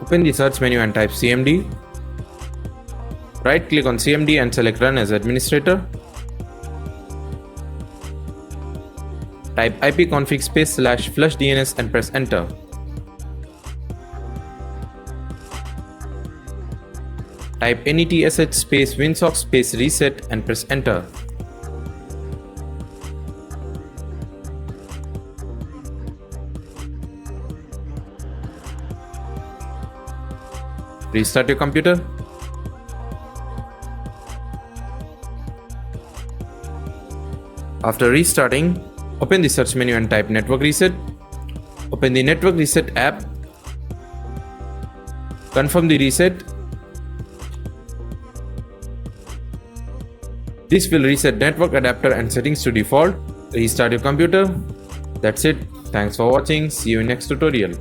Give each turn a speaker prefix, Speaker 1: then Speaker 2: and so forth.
Speaker 1: Open the search menu and type CMD. Right click on CMD and select Run as Administrator. Type ipconfig /flush DNS and press enter. Type netsh winsock reset and press enter. Restart your computer. After restarting, open the search menu and type Network Reset. Open the Network Reset app. Confirm the reset. This will reset network adapter and settings to default. Restart your computer. That's it. Thanks for watching. See you in next tutorial.